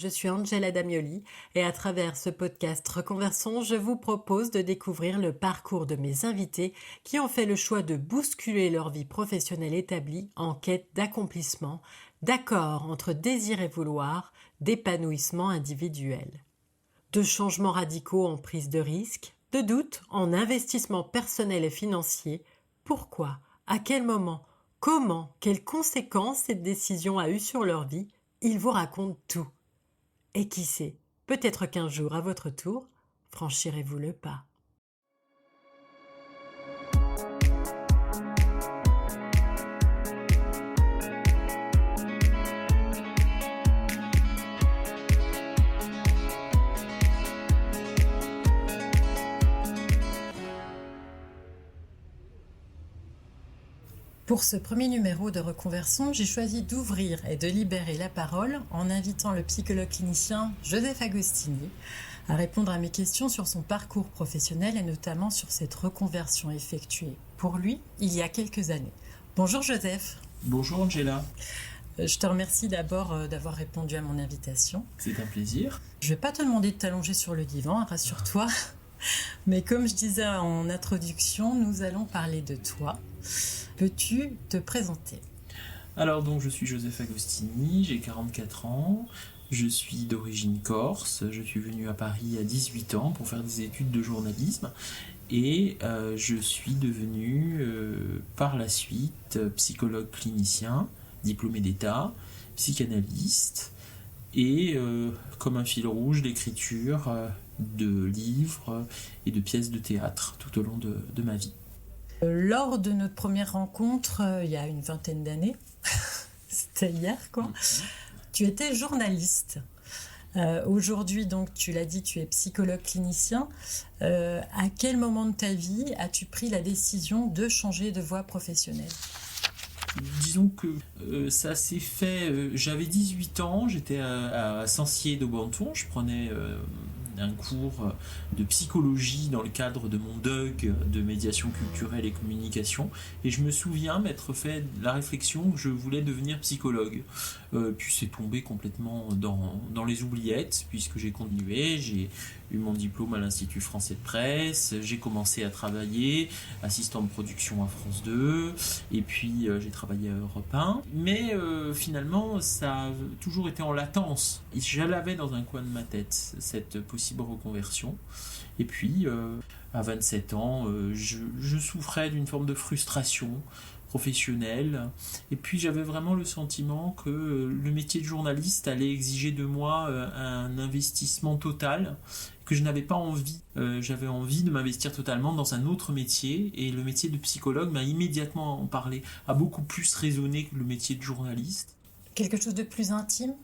je suis Angela Damioli et à travers ce podcast Reconversion, je vous propose de découvrir le parcours de mes invités qui ont fait le choix de bousculer leur vie professionnelle établie en quête d'accomplissement, d'accord entre désir et vouloir, d'épanouissement individuel. De changements radicaux en prise de risque, de doutes en investissement personnel et financier. Pourquoi? À quel moment? Comment? Quelles conséquences cette décision a eu sur leur vie? Ils vous racontent tout. Et qui sait, peut-être qu'un jour, à votre tour, franchirez-vous le pas. Pour ce premier numéro de Reconversion, j'ai choisi d'ouvrir et de libérer la parole en invitant le psychologue clinicien Joseph Agostini à répondre à mes questions sur son parcours professionnel et notamment sur cette reconversion effectuée pour lui il y a quelques années. Bonjour Joseph. Bonjour Angela. Je te remercie d'abord d'avoir répondu à mon invitation. C'est un plaisir. Je ne vais pas te demander de t'allonger sur le divan, rassure-toi. Mais comme je disais en introduction, nous allons parler de toi. Peux-tu te présenter? Alors donc je suis Joseph Agostini, j'ai 44 ans, je suis d'origine corse, je suis venu à Paris à 18 ans pour faire des études de journalisme et je suis devenu par la suite psychologue clinicien, diplômé d'État, psychanalyste et comme un fil rouge l'écriture de livres et de pièces de théâtre tout au long de ma vie. Lors de notre première rencontre, il y a une vingtaine d'années, c'était hier quoi, tu étais journaliste. Aujourd'hui, donc, tu l'as dit, tu es psychologue clinicien. À quel moment de ta vie as-tu pris la décision de changer de voie professionnelle ? Disons que ça s'est fait, j'avais 18 ans, j'étais à Sancier-d'Aubenton, je prenais un cours de psychologie dans le cadre de mon DUG de médiation culturelle et communication et je me souviens m'être fait la réflexion que je voulais devenir psychologue. Puis c'est tombé complètement dans les oubliettes puisque j'ai continué, j'ai eu mon diplôme à l'Institut français de presse, j'ai commencé à travailler, assistant de production à France 2 et puis j'ai travaillé à Europe 1 mais finalement ça a toujours été en latence. Je l'avais dans un coin de ma tête cette possible reconversion et puis à 27 ans je souffrais d'une forme de frustration professionnelle et puis j'avais vraiment le sentiment que le métier de journaliste allait exiger de moi un investissement total que je n'avais pas envie. J'avais envie de m'investir totalement dans un autre métier et le métier de psychologue m'a immédiatement en parlé, a beaucoup plus résonné que le métier de journaliste. Quelque chose de plus intime ?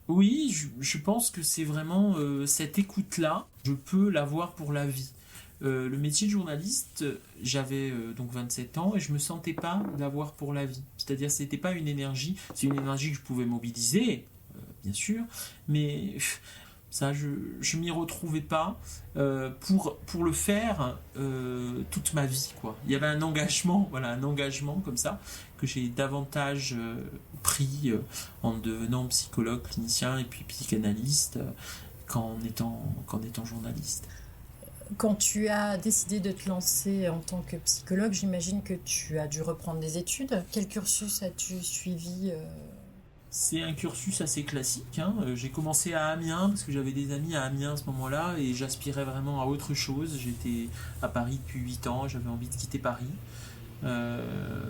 Oui, je pense que c'est vraiment cette écoute-là, je peux l'avoir pour la vie. Le métier de journaliste, j'avais donc 27 ans et je me sentais pas l'avoir pour la vie. C'est-à-dire c'était pas une énergie, c'est une énergie que je pouvais mobiliser, bien sûr, mais ça je m'y retrouvais pas pour le faire toute ma vie quoi. Il y avait un engagement comme ça que j'ai davantage pris en devenant psychologue clinicien et puis psychanalyste qu'en étant journaliste. Quand tu as décidé de te lancer en tant que psychologue, j'imagine que tu as dû reprendre des études. Quel cursus as-tu suivi ? C'est un cursus assez classique. J'ai commencé à Amiens parce que j'avais des amis à Amiens à ce moment-là et j'aspirais vraiment à autre chose. J'étais à Paris depuis 8 ans, j'avais envie de quitter Paris.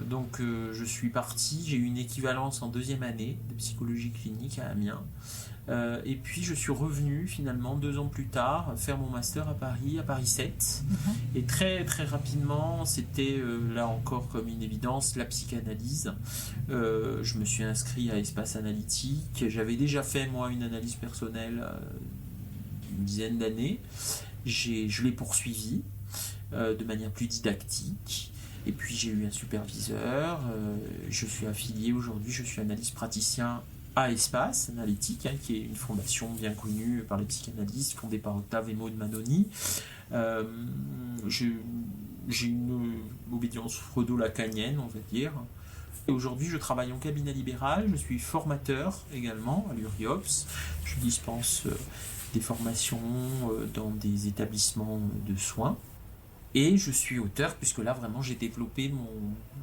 Donc je suis parti, j'ai eu une équivalence en 2e année de psychologie clinique à Amiens. Et puis je suis revenu finalement 2 ans plus tard faire mon master à Paris 7. Et très très rapidement c'était là encore comme une évidence la psychanalyse. Je me suis inscrit à Espace Analytique, j'avais déjà fait moi une analyse personnelle une dizaine d'années, je l'ai poursuivi de manière plus didactique. Et puis j'ai eu un superviseur, je suis affilié aujourd'hui, je suis analyste praticien à Espace Analytique, qui est une fondation bien connue par les psychanalystes, fondée par Octave et Maud Manoni. J'ai une obédience freudo-lacanienne, on va dire. Et aujourd'hui, je travaille en cabinet libéral, je suis formateur également à l'URIOPS. Je dispense des formations dans des établissements de soins. Et je suis auteur, puisque là, vraiment, j'ai développé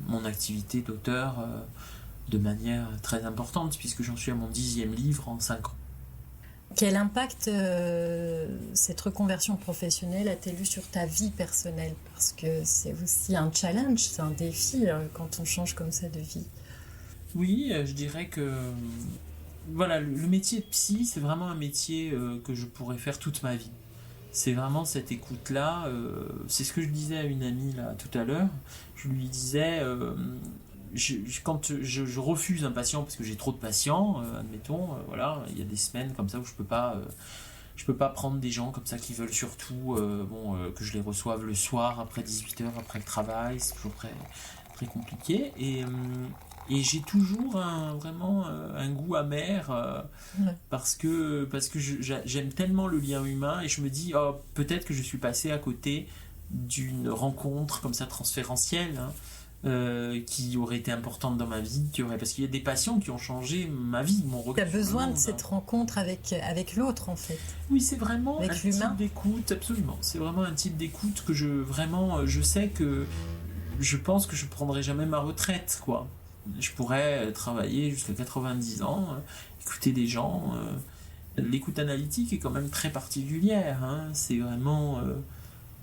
mon activité d'auteur de manière très importante, puisque j'en suis à mon 10e livre en 5 ans. Quel impact cette reconversion professionnelle a-t-elle eu sur ta vie personnelle? Parce que c'est aussi un challenge, c'est un défi quand on change comme ça de vie. Oui, je dirais que voilà, le métier de psy, c'est vraiment un métier que je pourrais faire toute ma vie. C'est vraiment cette écoute-là. C'est ce que je disais à une amie là tout à l'heure. Je lui disais, quand je refuse un patient parce que j'ai trop de patients, admettons, voilà, il y a des semaines comme ça où je peux pas prendre des gens comme ça qui veulent surtout que je les reçoive le soir après 18h, après le travail. C'est toujours très, très compliqué. Et j'ai toujours vraiment un goût amer parce que j'aime tellement le lien humain et je me dis peut-être que je suis passé à côté d'une rencontre comme ça transférentielle qui aurait été importante dans ma vie, parce qu'il y a des patients qui ont changé ma vie, mon regard. Tu as besoin de cette rencontre avec l'autre en fait. Oui, c'est vraiment avec un l'humain. Type d'écoute, absolument. C'est vraiment un type d'écoute que je sais que je pense que je prendrai jamais ma retraite, quoi. Je pourrais travailler jusqu'à 90 ans, écouter des gens. L'écoute analytique est quand même très particulière. C'est vraiment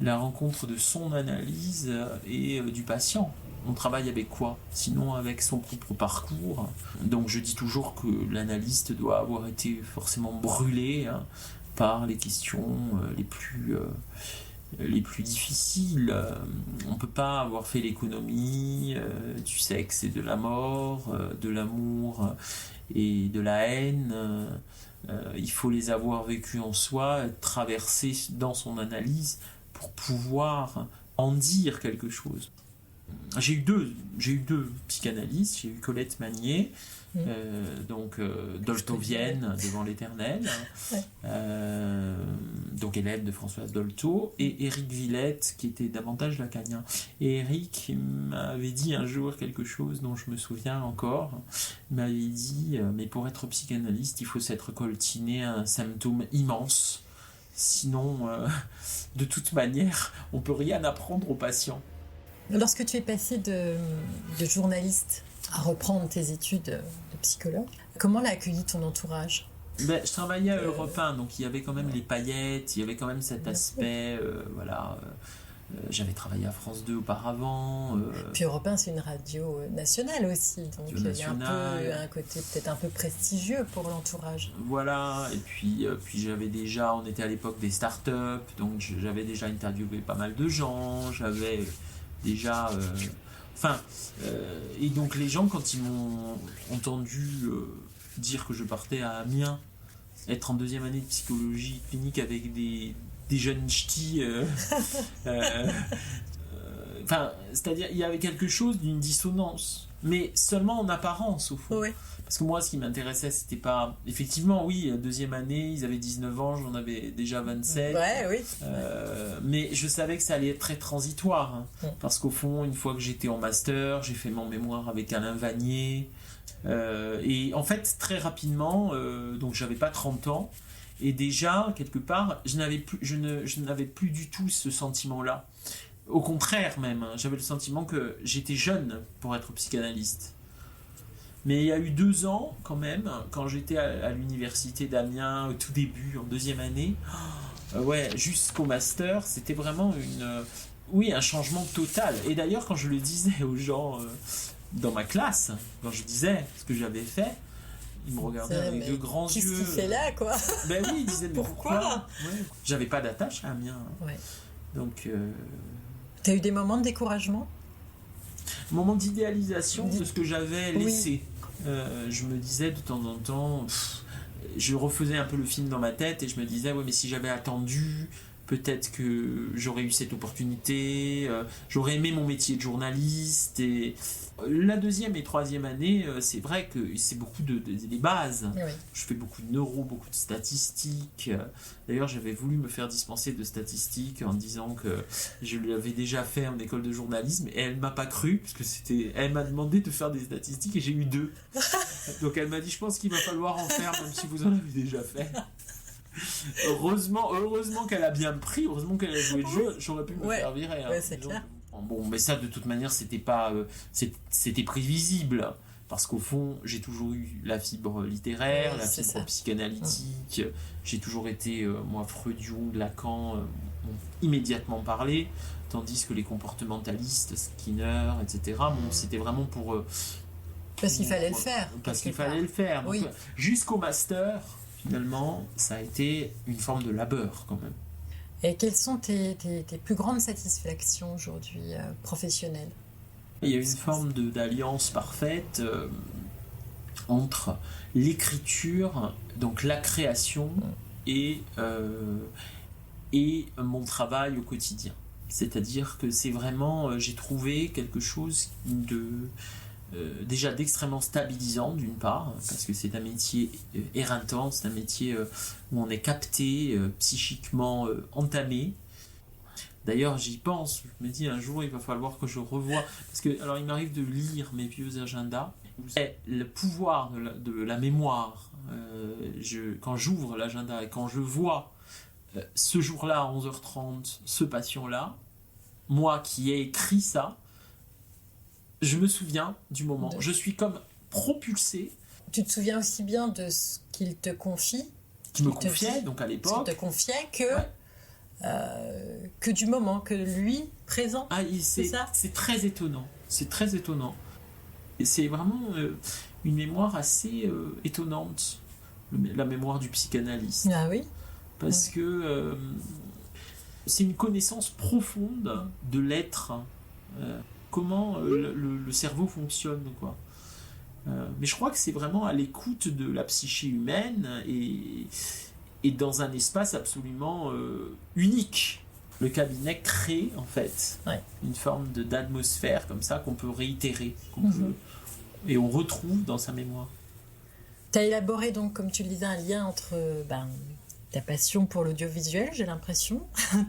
la rencontre de son analyse et du patient. On travaille avec quoi? Sinon avec son propre parcours. Donc je dis toujours que l'analyste doit avoir été forcément brûlé par les questions les plus difficiles. On ne peut pas avoir fait l'économie du sexe et de la mort, de l'amour et de la haine. Il faut les avoir vécues en soi, traversées dans son analyse pour pouvoir en dire quelque chose. J'ai eu deux psychanalystes. J'ai eu Colette Magnier, doltovienne devant l'Éternel, donc élève de Françoise Dolto, et Éric Villette qui était davantage lacanien. Et Éric m'avait dit un jour quelque chose dont je me souviens encore. Il m'avait dit mais pour être psychanalyste il faut s'être coltiné un symptôme immense, sinon de toute manière on peut rien apprendre aux patients. Lorsque tu es passé de journaliste à reprendre tes études de psychologue, comment l'a accueilli ton entourage? Je travaillais à Europe 1, donc il y avait quand même les paillettes, il y avait quand même cet aspect, j'avais travaillé à France 2 auparavant. Puis Europe 1, c'est une radio nationale aussi, donc il y a un côté peut-être un peu prestigieux pour l'entourage. Voilà, et puis on était à l'époque des startups, donc j'avais déjà interviewé pas mal de gens, j'avais déjà... et donc les gens, quand ils m'ont entendu dire que je partais à Amiens, être en 2e année de psychologie clinique avec des jeunes ch'tis, c'est-à-dire il y avait quelque chose d'une dissonance, mais seulement en apparence au fond. Oui. Parce que moi, ce qui m'intéressait, c'était pas... Effectivement, oui, 2e année, ils avaient 19 ans, j'en avais déjà 27. Ouais, oui. Mais je savais que ça allait être très transitoire. Parce qu'au fond, une fois que j'étais en master, j'ai fait mon mémoire avec Alain Vanier. Et en fait, très rapidement, donc j'avais pas 30 ans. Et déjà, quelque part, je n'avais plus du tout ce sentiment-là. Au contraire même, j'avais le sentiment que j'étais jeune pour être psychanalyste. Mais il y a eu 2 ans quand même, quand j'étais à l'université d'Amiens au tout début, en 2e année, jusqu'au master, c'était vraiment un changement total. Et d'ailleurs, quand je le disais aux gens dans ma classe, quand je disais ce que j'avais fait, ils me regardaient avec de grands yeux. Qu'est-ce qu'il fait là, quoi? Ben oui, ils disaient, mais pourquoi J'avais pas d'attache à Amiens. Ouais. Donc... T'as eu des moments de découragement? Moment d'idéalisation de ce que j'avais laissé. Je me disais de temps en temps, je refaisais un peu le film dans ma tête et je me disais, mais si j'avais attendu peut-être que j'aurais eu cette opportunité, j'aurais aimé mon métier de journaliste. Et la deuxième et troisième année, c'est vrai que c'est beaucoup des bases. Oui. Je fais beaucoup de neuro, beaucoup de statistiques. D'ailleurs, j'avais voulu me faire dispenser de statistiques en disant que je l'avais déjà fait en école de journalisme, et elle m'a pas cru, parce que elle m'a demandé de faire des statistiques et j'ai eu 2. Donc elle m'a dit, je pense qu'il va falloir en faire, même si vous en avez déjà fait. Heureusement qu'elle a bien pris, heureusement qu'elle a joué le jeu, j'aurais pu me faire virer. Ouais, c'est clair. Bon, mais ça, de toute manière, c'était prévisible. Parce qu'au fond, j'ai toujours eu la fibre littéraire, la fibre psychanalytique. J'ai toujours été, moi, Freud, Jung, Lacan, m'ont immédiatement parlé. Tandis que les comportementalistes, Skinner, etc., c'était vraiment pour... Parce qu'il fallait le faire. Parce qu'il fallait le faire. Donc, jusqu'au master, finalement, ça a été une forme de labeur, quand même. Et quelles sont tes plus grandes satisfactions aujourd'hui professionnelles ? Il y a une forme d'alliance parfaite entre l'écriture, donc la création, et mon travail au quotidien. C'est-à-dire que c'est vraiment, j'ai trouvé quelque chose déjà d'extrêmement stabilisant, d'une part, parce que c'est un métier éreintant, c'est un métier où on est capté, psychiquement entamé. D'ailleurs, j'y pense, je me dis un jour il va falloir que je revoie, parce que alors il m'arrive de lire mes vieux agendas, et le pouvoir de la mémoire, quand j'ouvre l'agenda et quand je vois ce jour-là à 11h30, ce patient-là, moi qui ai écrit ça, je me souviens du moment, je suis comme propulsé. Tu te souviens aussi bien de ce qu'il te confie, qui me confiait, donc à l'époque, ce qu'il te confiait que du moment, que lui présent. C'est ça ? C'est très étonnant. C'est très étonnant. Et c'est vraiment une mémoire assez étonnante, la mémoire du psychanalyste. Ah oui. Parce que c'est une connaissance profonde de l'être, comment le cerveau fonctionne, quoi. Mais je crois que c'est vraiment à l'écoute de la psyché humaine et dans un espace absolument unique. Le cabinet crée en fait une forme d'atmosphère comme ça qu'on peut réitérer, et on retrouve dans sa mémoire. Tu as élaboré donc, comme tu le disais, un lien entre ta passion pour l'audiovisuel, j'ai l'impression,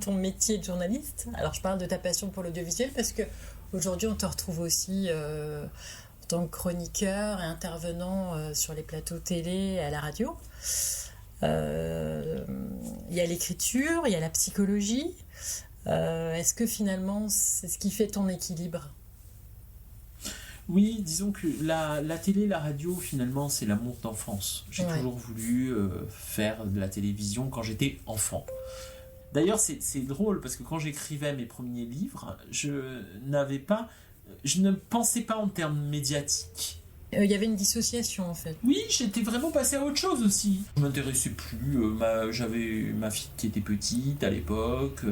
ton métier de journaliste. Alors je parle de ta passion pour l'audiovisuel parce que aujourd'hui on te retrouve aussi en tant que chroniqueur et intervenant sur les plateaux télé et à la radio. Il y a l'écriture, il y a la psychologie. Est-ce que finalement c'est ce qui fait ton équilibre ? Oui, disons que la télé, la radio, finalement, c'est l'amour d'enfance. J'ai toujours voulu faire de la télévision quand j'étais enfant. D'ailleurs, c'est drôle, parce que quand j'écrivais mes premiers livres, je ne pensais pas en termes médiatiques. Il y avait une dissociation, en fait. Oui, j'étais vraiment passé à autre chose aussi. Je ne m'intéressais plus. J'avais ma fille qui était petite à l'époque.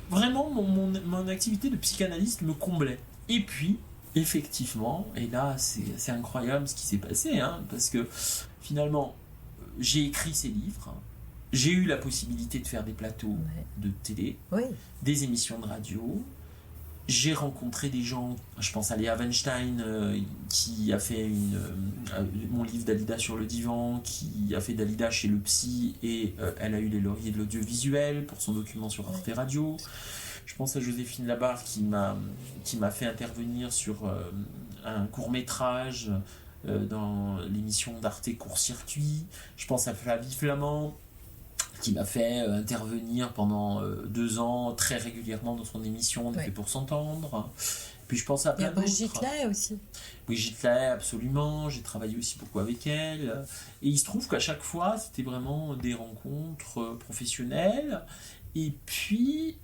Vraiment, mon activité de psychanalyste me comblait. Et puis, effectivement, et là, c'est incroyable ce qui s'est passé, parce que finalement, j'ai écrit ces livres. J'ai eu la possibilité de faire des plateaux de télé, des émissions de radio. J'ai rencontré des gens, je pense à Léa Weinstein, qui a fait mon livre Dalida sur le divan, qui a fait Dalida chez le psy, et elle a eu les lauriers de l'audiovisuel pour son document sur Arte Radio. Je pense à Joséphine Labarre qui m'a fait intervenir sur un court-métrage dans l'émission d'Arte Court-Circuit. Je pense à Flavie Flamand qui m'a fait intervenir pendant 2 ans très régulièrement dans son émission On est fait pour s'entendre. Puis je pense à plein d'autres. Brigitte Lahaie aussi. Brigitte Lahaie, absolument. J'ai travaillé aussi beaucoup avec elle. Et il se trouve qu'à chaque fois, c'était vraiment des rencontres professionnelles. Et puis,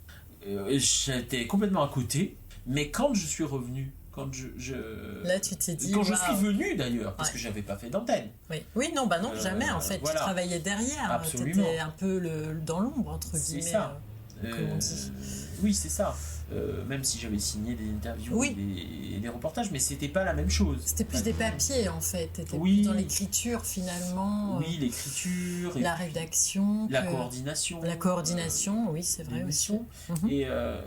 j'étais complètement à côté. Mais quand je suis revenu, là, tu t'es dit. Quand je suis venu d'ailleurs, parce que j'avais pas fait d'antenne. Oui, non, jamais en fait. Voilà. Tu travaillais derrière. Tu étais un peu dans l'ombre, entre guillemets. C'est ça. Comme on dit. Oui, c'est ça. même si j'avais signé des interviews Oui. et des reportages, mais c'était pas la même chose. C'était plus des papiers en fait, t'étais Oui. plus dans l'écriture finalement. Oui, l'écriture, et la puis rédaction, la coordination. La coordination, oui, c'est vrai aussi. Mhm.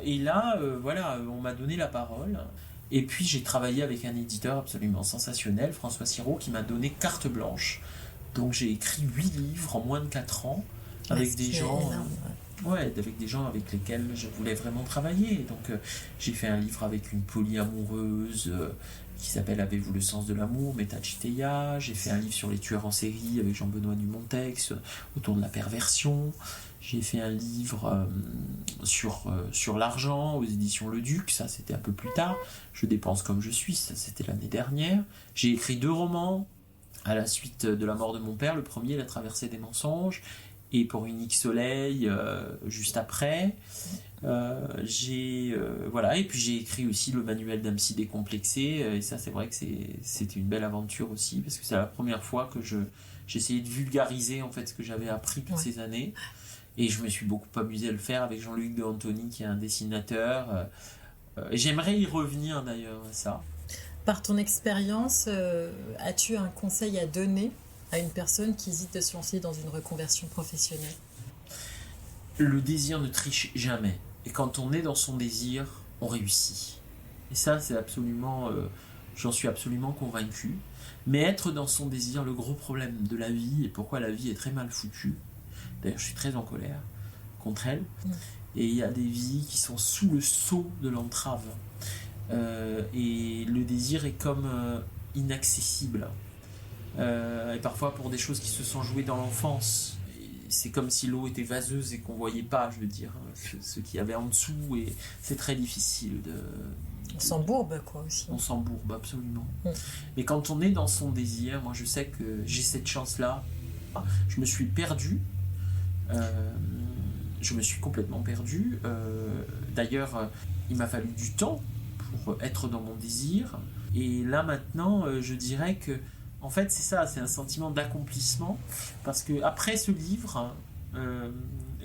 Et là, voilà, on m'a donné la parole. Et puis j'ai travaillé avec un éditeur absolument sensationnel, François Sirot, qui m'a donné carte blanche. Donc j'ai écrit 8 livres en moins de 4 ans avec des gens. Avec des gens avec lesquels je voulais vraiment travailler. Donc j'ai fait un livre avec une polyamoureuse qui s'appelle Avez-vous le sens de l'amour, Meta Chiteya. J'ai fait un livre sur les tueurs en série avec Jean-Benoît Dumontex autour de la perversion. J'ai fait un livre sur l'argent aux éditions Le Duc, ça c'était un peu plus tard. Je dépense comme je suis, ça c'était l'année dernière. J'ai écrit 2 romans à la suite de la mort de mon père. Le premier, La traversée des mensonges, et Pour Unique Soleil juste après. Voilà, et puis j'ai écrit aussi le manuel d'un psy décomplexé, et ça c'est vrai que c'était une belle aventure aussi, parce que c'est la première fois que j'essayais de vulgariser en fait ce que j'avais appris toutes ces années, et je me suis beaucoup amusé à le faire avec Jean-Luc de Antony qui est un dessinateur, et j'aimerais y revenir d'ailleurs à ça. Par ton expérience, as-tu un conseil à donner à une personne qui hésite de se lancer dans une reconversion professionnelle? Le désir ne triche jamais. Et quand on est dans son désir, on réussit. Et ça, c'est absolument... j'en suis absolument convaincu. Mais être dans son désir, le gros problème de la vie, et pourquoi la vie est très mal foutue, d'ailleurs je suis très en colère contre elle, et il y a des vies qui sont sous le sceau de l'entrave. Et le désir est comme inaccessible. Et parfois pour des choses qui se sont jouées dans l'enfance. C'est comme si l'eau était vaseuse et qu'on ne voyait pas, je veux dire, ce qu'il y avait en dessous, et c'est très difficile de... On s'embourbe, quoi, aussi. On s'embourbe, absolument. Mais quand on est dans son désir, moi je sais que j'ai cette chance-là. Je me suis perdu. Je me suis complètement perdu. D'ailleurs, il m'a fallu du temps pour être dans mon désir. Et là, maintenant, je dirais que en fait, c'est ça, c'est un sentiment d'accomplissement, parce que après ce livre,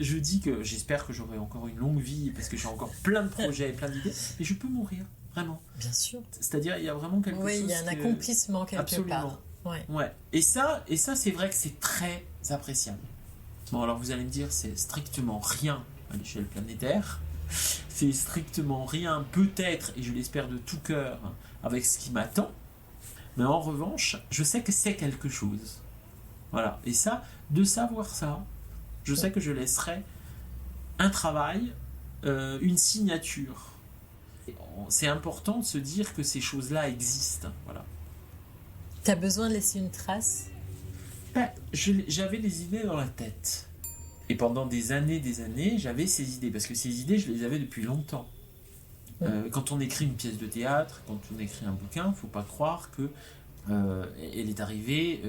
je dis que j'espère que j'aurai encore une longue vie, parce que j'ai encore plein de projets et plein d'idées, mais je peux mourir, vraiment. Bien sûr. C'est-à-dire, il y a vraiment quelque chose... Oui, il y a un accomplissement quelque Absolument. part. Ouais. Et ça, c'est vrai que c'est très appréciable. Bon, alors vous allez me dire, c'est strictement rien à l'échelle planétaire, c'est strictement rien, peut-être, et je l'espère de tout cœur, avec ce qui m'attend. Mais en revanche, je sais que c'est quelque chose. Voilà. Et ça, de savoir ça, je sais que je laisserai un travail, une signature. C'est important de se dire que ces choses-là existent. Voilà. Tu as besoin de laisser une trace? J'avais des idées dans la tête. Et pendant des années, j'avais ces idées. Parce que ces idées, je les avais depuis longtemps. Quand on écrit une pièce de théâtre, quand on écrit un bouquin, il ne faut pas croire que elle est arrivée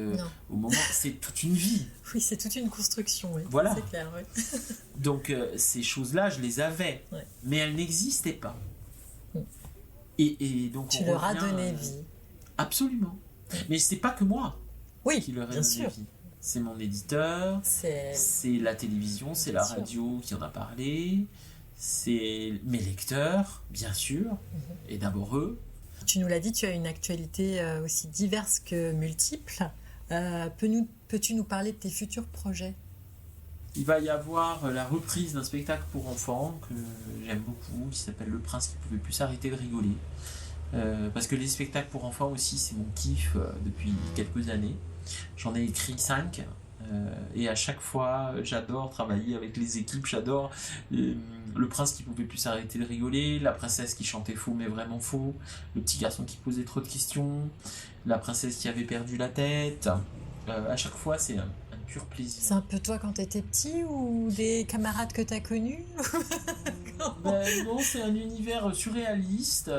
au moment... C'est toute une vie. Oui, c'est toute une construction, oui. Voilà. C'est clair, oui. Donc ces choses-là, je les avais, mais elles n'existaient pas. Et donc tu leur as donné vie. Absolument. Mais ce n'est pas que moi qui leur ai donné sûr. vie. C'est mon éditeur, c'est la télévision, c'est la radio qui en a parlé, c'est mes lecteurs, bien sûr, et d'abord eux. Tu nous l'as dit, tu as une actualité aussi diverse que multiple. Peux-tu nous parler de tes futurs projets? Il va y avoir la reprise d'un spectacle pour enfants que j'aime beaucoup, qui s'appelle Le Prince qui pouvait plus s'arrêter de rigoler. Parce que les spectacles pour enfants aussi, c'est mon kiff depuis quelques années. J'en ai écrit 5. Et à chaque fois, j'adore travailler avec les équipes, j'adore le prince qui pouvait plus s'arrêter de rigoler, la princesse qui chantait faux mais vraiment faux, le petit garçon qui posait trop de questions, la princesse qui avait perdu la tête. À chaque fois, c'est un pur plaisir. C'est un peu toi quand t'étais petit ou des camarades que t'as connus? Non, c'est un univers surréaliste.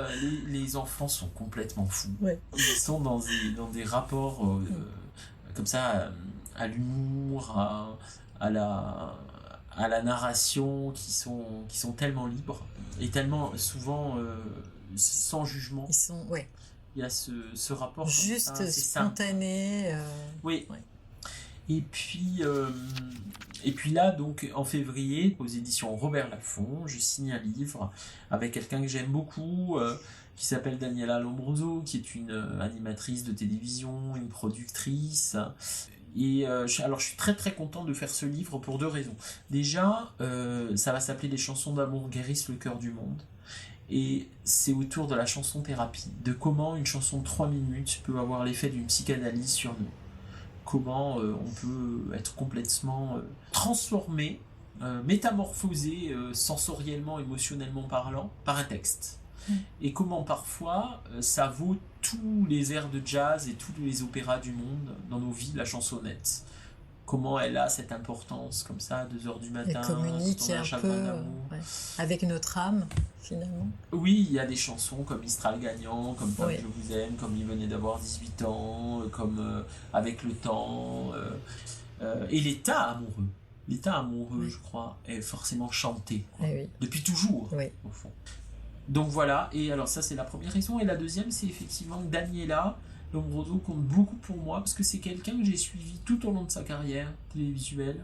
Les enfants sont complètement fous. Ils sont dans des rapports comme ça, à l'humour, à la narration, qui sont tellement libres et tellement souvent sans jugement. Il y a ce rapport juste spontané. Oui. Et puis Et puis là, donc, en février, aux éditions Robert Laffont, je signe un livre avec quelqu'un que j'aime beaucoup, qui s'appelle Daniela Lombroso, qui est une animatrice de télévision, une productrice. Et alors, je suis très très content de faire ce livre pour 2 raisons. Déjà, ça va s'appeler Les chansons d'amour guérissent le cœur du monde. Et c'est autour de la chanson thérapie, de comment une chanson de 3 minutes peut avoir l'effet d'une psychanalyse sur nous. Comment on peut être complètement transformé, métamorphosé sensoriellement, émotionnellement parlant, par un texte. Et comment parfois ça vaut tous les airs de jazz et tous les opéras du monde dans nos vies, la chansonnette. Comment elle a cette importance comme ça à 2h du matin, Elle communique quand on a un un chagrin peu d'amour. avec notre âme, finalement. Oui, il y a des chansons comme Mistral gagnant, comme Femme Oui. je vous aime, comme Il venait d'avoir 18 ans, comme Avec le temps, et l'état amoureux. L'état amoureux, Oui. je crois, est forcément chanté, quoi. Eh oui. Depuis toujours, Oui. au fond. Donc voilà, et alors ça c'est la première raison, et la deuxième c'est effectivement que Daniela Lombroso compte beaucoup pour moi, parce que c'est quelqu'un que j'ai suivi tout au long de sa carrière télévisuelle.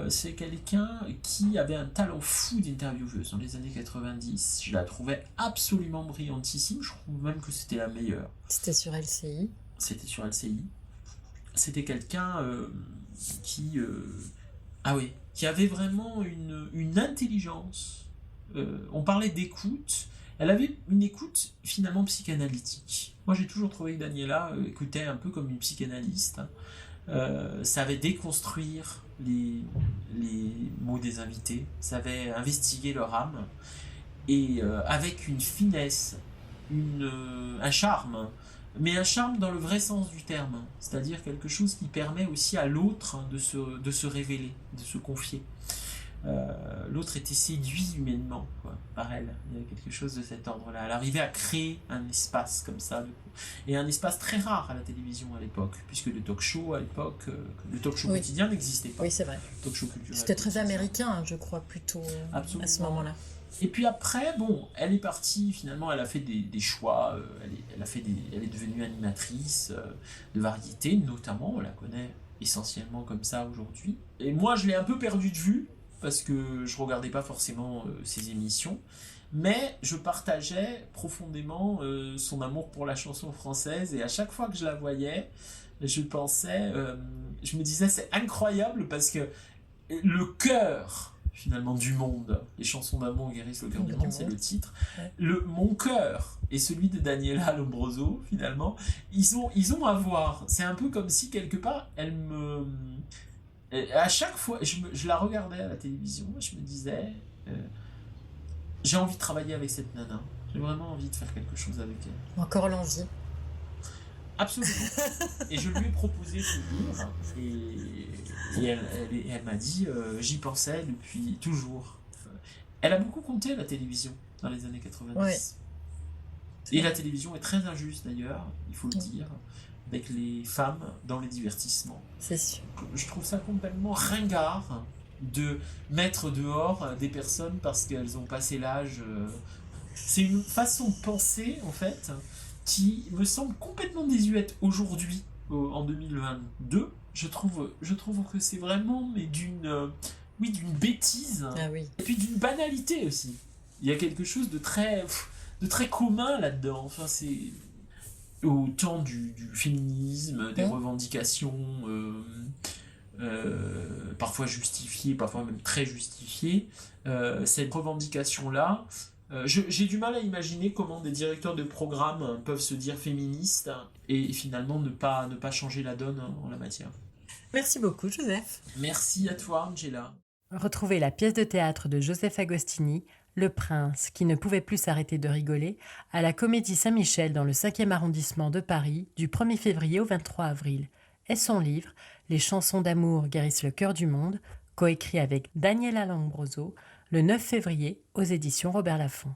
C'est quelqu'un qui avait un talent fou d'intervieweuse dans les années 90. Je la trouvais absolument brillantissime, je trouve même que c'était la meilleure. C'était sur LCI. C'était sur LCI. C'était quelqu'un qui... ah oui, qui avait vraiment une intelligence. On parlait d'écoute. Elle avait une écoute finalement psychanalytique. Moi j'ai toujours trouvé que Daniela écoutait un peu comme une psychanalyste. Savait déconstruire les mots des invités, savait investiguer leur âme, et avec une finesse, un charme, mais un charme dans le vrai sens du terme, c'est-à-dire quelque chose qui permet aussi à l'autre de se révéler, de se confier. L'autre était séduit humainement par elle. Il y avait quelque chose de cet ordre-là. Elle arrivait à créer un espace comme ça, et un espace très rare à la télévision à l'époque, puisque le talk show à l'époque, le talk show quotidien n'existait pas. Oui, c'est vrai. Le talk show culturel. C'était très américain, je crois, plutôt à ce moment-là. Et puis après, bon, elle est partie, finalement, elle a fait des choix, elle est devenue animatrice de variété, notamment, on la connaît essentiellement comme ça aujourd'hui. Et moi, je l'ai un peu perdue de vue, parce que je regardais pas forcément ses émissions, mais je partageais profondément son amour pour la chanson française, et à chaque fois que je la voyais, je me disais c'est incroyable, parce que le cœur finalement du monde, les chansons d'amour guérissent le cœur du monde, c'est le titre. Ouais. Mon cœur et celui de Daniela Lombroso, finalement, ils ont à voir. C'est un peu comme si quelque part à chaque fois, je la regardais à la télévision, je me disais, j'ai envie de travailler avec cette nana. J'ai vraiment envie de faire quelque chose avec elle. Encore l'envie. Absolument. Et je lui ai proposé ce livre, et elle m'a dit, j'y pensais depuis toujours. Elle a beaucoup compté à la télévision dans les années 90. Ouais. Et la télévision est très injuste d'ailleurs, il faut le dire, avec les femmes dans les divertissements. C'est sûr. Je trouve ça complètement ringard de mettre dehors des personnes parce qu'elles ont passé l'âge. C'est une façon de penser, en fait, qui me semble complètement désuète aujourd'hui, en 2022. Je trouve que c'est vraiment d'une bêtise. Ah oui. Et puis d'une banalité aussi. Il y a quelque chose de très commun là-dedans. Enfin, c'est au temps du féminisme, des revendications parfois justifiées, parfois même très justifiées. Cette revendication-là, j'ai du mal à imaginer comment des directeurs de programme peuvent se dire féministes et finalement ne pas changer la donne en la matière. Merci beaucoup, Joseph. Merci à toi, Angela. Retrouvez la pièce de théâtre de Joseph Agostini, Le Prince qui ne pouvait plus s'arrêter de rigoler, à la Comédie Saint-Michel dans le 5e arrondissement de Paris du 1er février au 23 avril. Et son livre, Les chansons d'amour guérissent le cœur du monde, coécrit avec Daniela Lombroso, le 9 février aux éditions Robert Laffont.